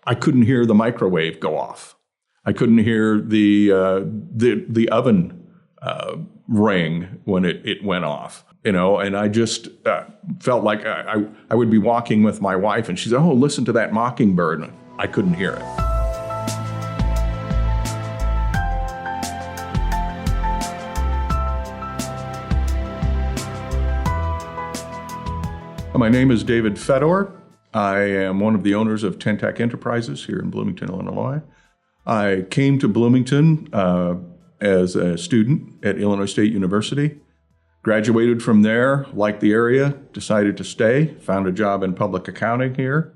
I couldn't hear the microwave go off. I couldn't hear the oven ring when it went off. And I just felt like I would be walking with my wife, and she said, "Oh, listen to that mockingbird." And I couldn't hear it. My name is David Fedor. I am one of the owners of Tentac Enterprises here in Bloomington, Illinois. I came to Bloomington as a student at Illinois State University. Graduated from there, liked the area, decided to stay, found a job in public accounting here.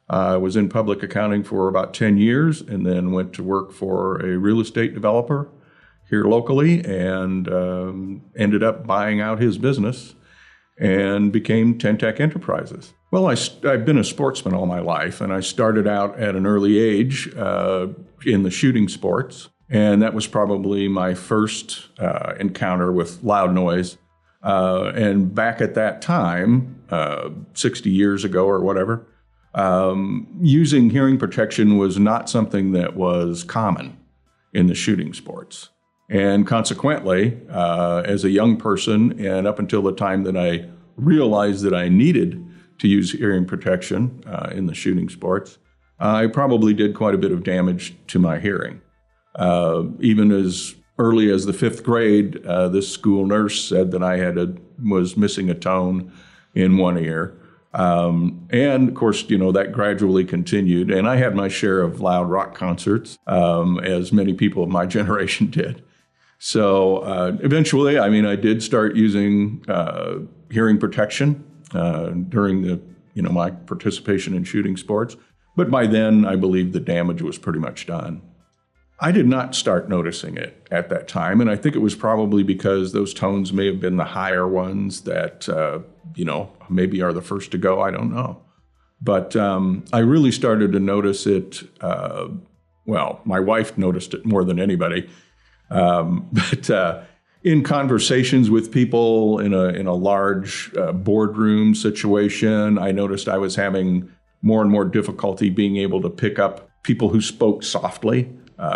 I was in public accounting for about 10 years and then went to work for a real estate developer here locally and ended up buying out his business and became Tentac Enterprises. Well, I've been a sportsman all my life, and I started out at an early age in the shooting sports, and that was probably my first encounter with loud noise. And back at that time, 60 years ago or whatever, using hearing protection was not something that was common in the shooting sports. And consequently, as a young person, and up until the time that I realized that I needed to use hearing protection in the shooting sports, I probably did quite a bit of damage to my hearing. Even as early as the 5th grade, this school nurse said that I was missing a tone in one ear. And of course, that gradually continued. And I had my share of loud rock concerts, as many people of my generation did. So eventually, I did start using hearing protection during my participation in shooting sports. But by then, I believe the damage was pretty much done. I did not start noticing it at that time, and I think it was probably because those tones may have been the higher ones that, maybe are the first to go, I don't know. But I really started to notice it, my wife noticed it more than anybody, but in conversations with people in a large boardroom situation, I noticed I was having more and more difficulty being able to pick up people who spoke softly,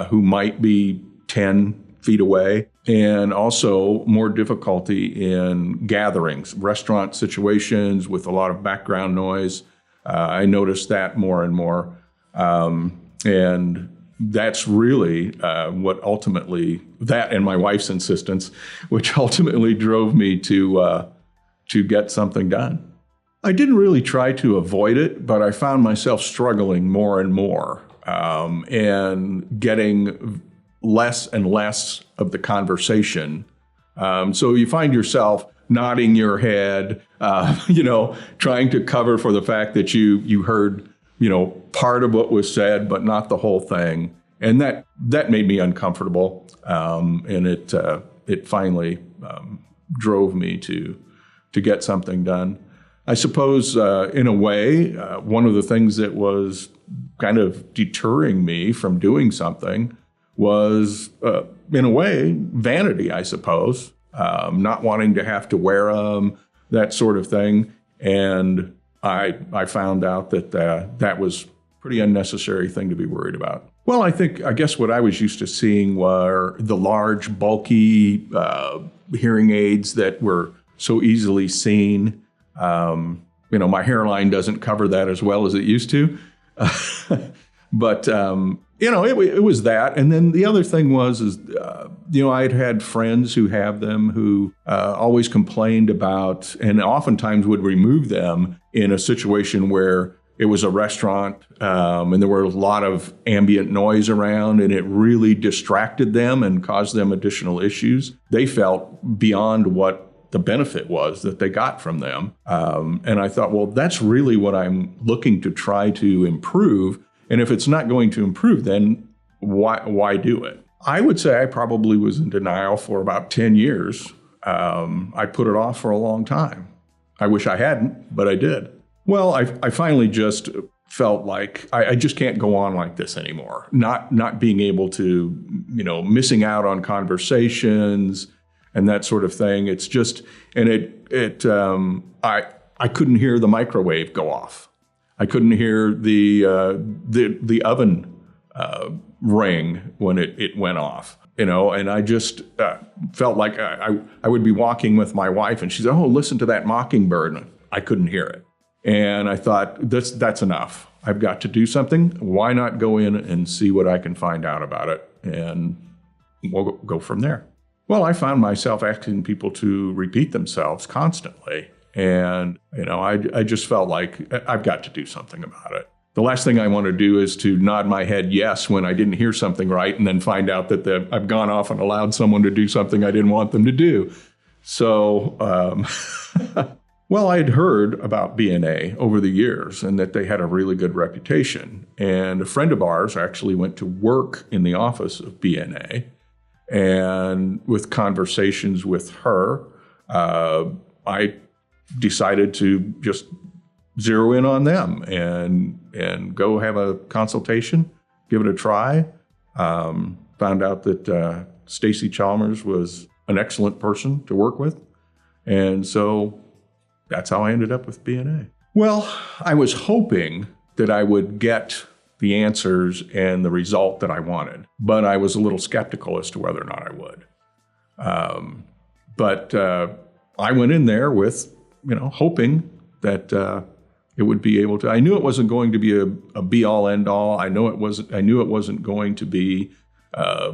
who might be 10 feet away, and also more difficulty in gatherings, restaurant situations with a lot of background noise. I noticed that more and more. And that's really what ultimately, that and my wife's insistence, which ultimately drove me to get something done. I didn't really try to avoid it, but I found myself struggling more and more. And getting less and less of the conversation. So you find yourself nodding your head, trying to cover for the fact that you heard, part of what was said, but not the whole thing. And that made me uncomfortable. And it finally drove me to get something done. I suppose, in a way, one of the things that was kind of deterring me from doing something was, in a way, vanity, I suppose, not wanting to have to wear them, that sort of thing. And I found out that was a pretty unnecessary thing to be worried about. Well, I guess what I was used to seeing were the large, bulky hearing aids that were so easily seen. My hairline doesn't cover that as well as it used to. But, it was that. And then the other thing was, I'd had friends who have them who always complained about, and oftentimes would remove them in a situation where it was a restaurant and there were a lot of ambient noise around, and it really distracted them and caused them additional issues. They felt beyond what the benefit was that they got from them. And I thought, well, that's really what I'm looking to try to improve. And if it's not going to improve, then why do it? I would say I probably was in denial for about 10 years. I put it off for a long time. I wish I hadn't, but I did. Well, I finally just felt like I just can't go on like this anymore. Not being able to, missing out on conversations and that sort of thing. It's just, and I couldn't hear the microwave go off. I couldn't hear the oven ring when it went off. And I just felt like I would be walking with my wife, and she said, "Oh, listen to that mockingbird." And I couldn't hear it. And I thought, that's enough. I've got to do something. Why not go in and see what I can find out about it? And we'll go from there. Well, I found myself asking people to repeat themselves constantly. And, I just felt like I've got to do something about it. The last thing I want to do is to nod my head yes when I didn't hear something right and then find out that I've gone off and allowed someone to do something I didn't want them to do. So, well, I had heard about BNA over the years and that they had a really good reputation. And a friend of ours actually went to work in the office of BNA. And with conversations with her, I decided to just zero in on them and go have a consultation, give it a try. Found out that Stacy Chalmers was an excellent person to work with. And so that's how I ended up with BNA. Well, I was hoping that I would get the answers and the result that I wanted, but I was a little skeptical as to whether or not I would. But I went in there with, hoping that it would be able to. I knew it wasn't going to be a be-all, end-all. I knew it wasn't going to be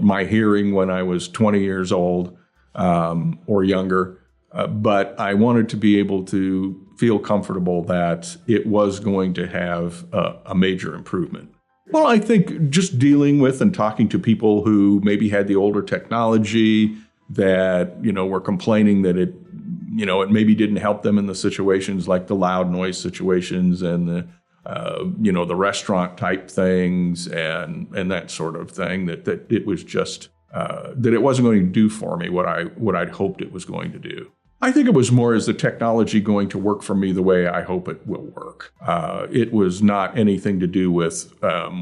my hearing when I was 20 years old or younger. But I wanted to be able to feel comfortable that it was going to have a major improvement. Well, I think just dealing with and talking to people who maybe had the older technology that, were complaining that it maybe didn't help them in the situations like the loud noise situations and the restaurant type things and that sort of thing, that it was just, that it wasn't going to do for me what I'd hoped it was going to do. I think it was more, is the technology going to work for me the way I hope it will work? It was not anything to do with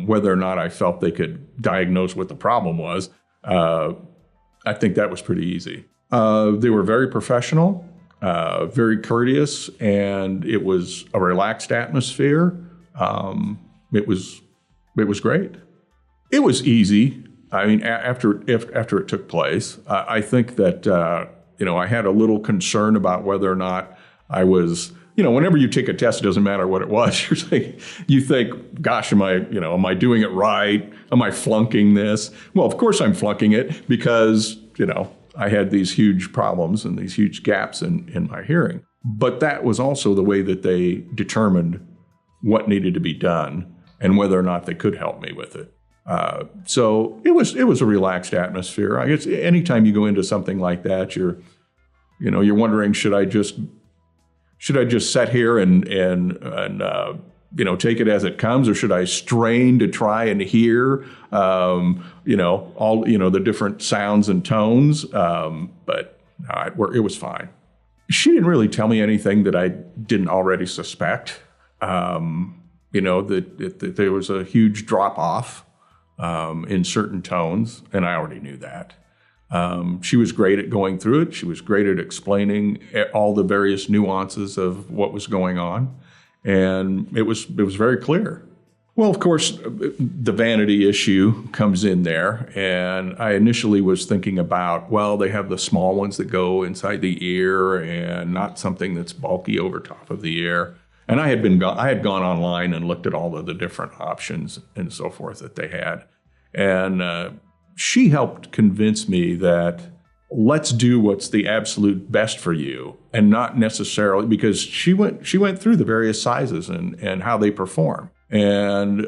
whether or not I felt they could diagnose what the problem was. I think that was pretty easy. They were very professional, very courteous, and it was a relaxed atmosphere. It was great. It was easy. I mean, after it took place, I think that I had a little concern about whether or not I was, whenever you take a test, it doesn't matter what it was. You think, gosh, am I doing it right? Am I flunking this? Well, of course I'm flunking it because, I had these huge problems and these huge gaps in my hearing. But that was also the way that they determined what needed to be done and whether or not they could help me with it. So it was a relaxed atmosphere. I guess anytime you go into something like that, you're wondering, should I just sit here and take it as it comes, or should I strain to try and hear all the different sounds and tones? But it was fine. She didn't really tell me anything that I didn't already suspect. That there was a huge drop off in certain tones, and I already knew that. She was great at going through it. She was great at explaining all the various nuances of what was going on, and it was very clear. Well, of course, the vanity issue comes in there, and I initially was thinking about, well, they have the small ones that go inside the ear and not something that's bulky over top of the ear. And I had gone online and looked at all of the different options and so forth that they had. And she helped convince me that let's do what's the absolute best for you, and not necessarily, because she went through the various sizes and how they perform. And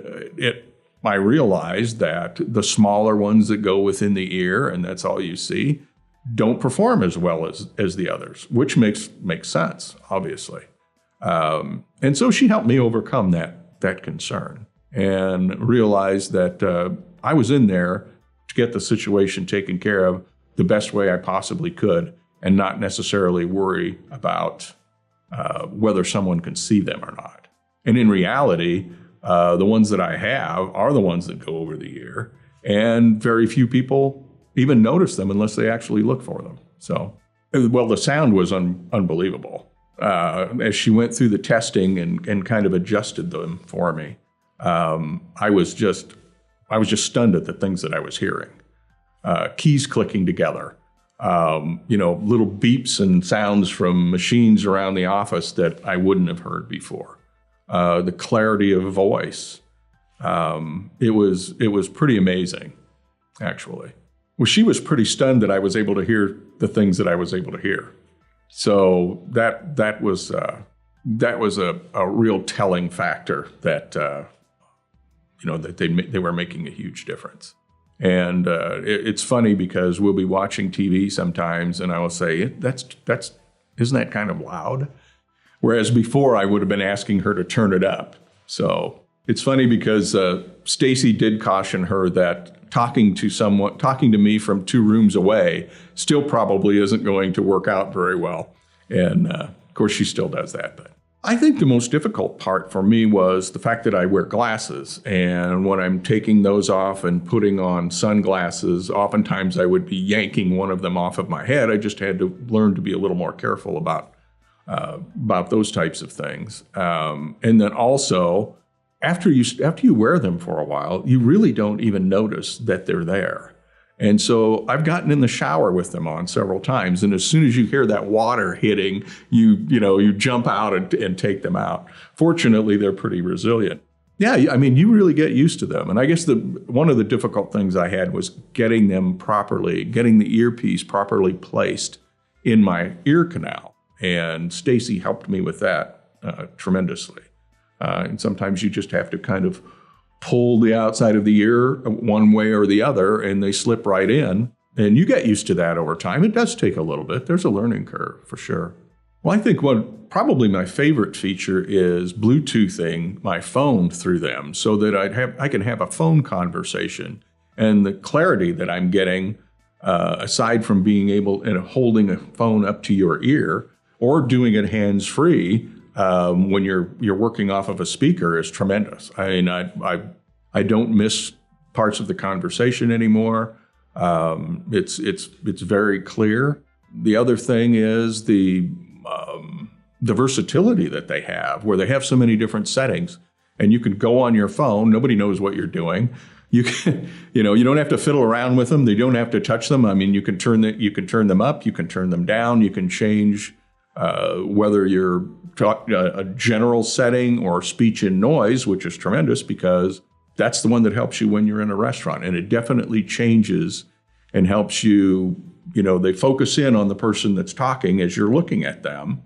I realized that the smaller ones that go within the ear, and that's all you see, don't perform as well as the others, which makes sense, obviously. And so she helped me overcome that concern and realize that I was in there to get the situation taken care of the best way I possibly could, and not necessarily worry about whether someone can see them or not. And in reality, the ones that I have are the ones that go over the ear, and very few people even notice them unless they actually look for them. So, well, the sound was unbelievable. as she went through the testing and kind of adjusted them for me, I was just stunned at the things that I was hearing. Keys clicking together, little beeps and sounds from machines around the office that I wouldn't have heard before. The clarity of voice. It was pretty amazing, actually. Well, she was pretty stunned that I was able to hear the things that I was able to hear. So that was a real telling factor that that they were making a huge difference. And it's funny because we'll be watching TV sometimes, and I will say, isn't that kind of loud? Whereas before I would have been asking her to turn it up. So it's funny because Stacy did caution her that talking to me from 2 rooms away still probably isn't going to work out very well. And of course, she still does that. But I think the most difficult part for me was the fact that I wear glasses. And when I'm taking those off and putting on sunglasses, oftentimes I would be yanking one of them off of my head. I just had to learn to be a little more careful about those types of things. And then also, after you wear them for a while, you really don't even notice that they're there. And so I've gotten in the shower with them on several times, and as soon as you hear that water hitting, you jump out and take them out. Fortunately, they're pretty resilient. Yeah, I mean, you really get used to them. And I guess one of the difficult things I had was getting the earpiece properly placed in my ear canal. And Stacy helped me with that tremendously. And sometimes you just have to kind of pull the outside of the ear one way or the other, and they slip right in. And you get used to that over time. It does take a little bit. There's a learning curve for sure. Well, I think probably my favorite feature is Bluetoothing my phone through them so that I can have a phone conversation. And the clarity that I'm getting, aside from being able and holding a phone up to your ear or doing it hands-free, when you're working off of a speaker is tremendous. I mean, I don't miss parts of the conversation anymore. It's very clear. The other thing is the versatility that they have, where they have so many different settings, and you can go on your phone. Nobody knows what you're doing. You can, you don't have to fiddle around with them. They don't have to touch them. I mean, you can turn them up, you can turn them down, you can change whether you're a general setting or speech and noise, which is tremendous because that's the one that helps you when you're in a restaurant. And it definitely changes and helps you, they focus in on the person that's talking as you're looking at them.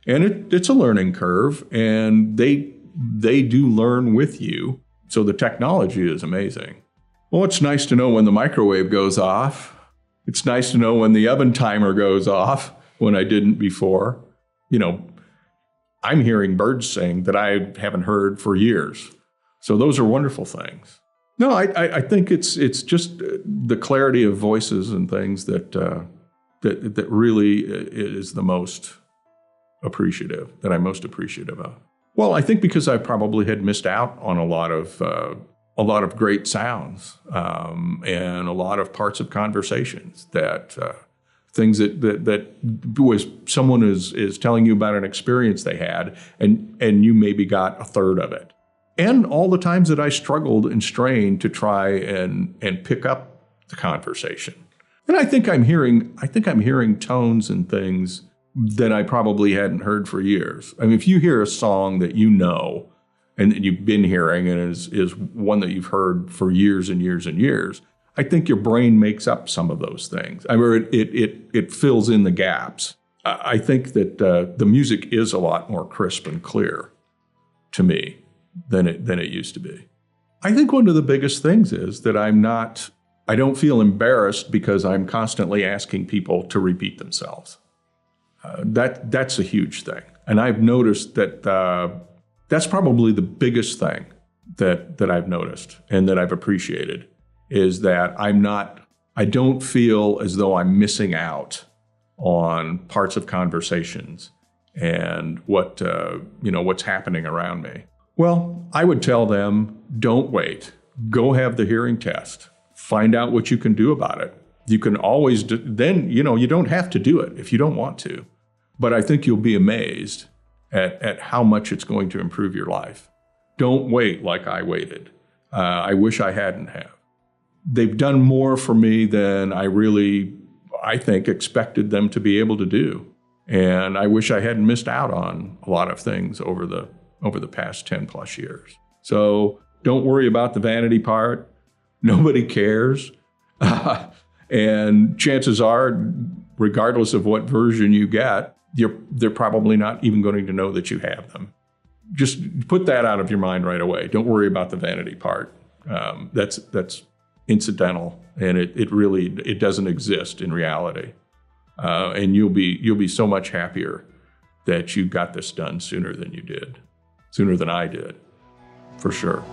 And it's a learning curve, and they do learn with you. So the technology is amazing. Well, it's nice to know when the microwave goes off. It's nice to know when the oven timer goes off when I didn't before. I'm hearing birds sing that I haven't heard for years. So those are wonderful things. No, I think it's just the clarity of voices and things that really is the most appreciative, that I'm most appreciative of. Well, I think because I probably had missed out on a lot of great sounds and a lot of parts of conversations that things that was someone is telling you about an experience they had, and you maybe got a third of it. And all the times that I struggled and strained to try and pick up the conversation. And I think I'm hearing tones and things that I probably hadn't heard for years. I mean, if you hear a song that and that you've been hearing and is one that you've heard for years and years and years, I think your brain makes up some of those things. I mean, it fills in the gaps. I think that the music is a lot more crisp and clear to me than it used to be. I think one of the biggest things is that I don't feel embarrassed because I'm constantly asking people to repeat themselves. That's a huge thing. And I've noticed that that's probably the biggest thing that I've noticed and that I've appreciated is that I don't feel as though I'm missing out on parts of conversations and what's happening around me. Well, I would tell them, don't wait. Go have the hearing test. Find out what you can do about it. You can always you don't have to do it if you don't want to. but I think you'll be amazed at how much it's going to improve your life. Don't wait like I waited. I wish I hadn't have. They've done more for me than I think, expected them to be able to do. And I wish I hadn't missed out on a lot of things over the past 10 plus years. So don't worry about the vanity part. Nobody cares. And chances are, regardless of what version you get, they're probably not even going to know that you have them. Just put that out of your mind right away. Don't worry about the vanity part. That's incidental, and it doesn't exist in reality. And you'll be so much happier that you got this done sooner than I did, for sure.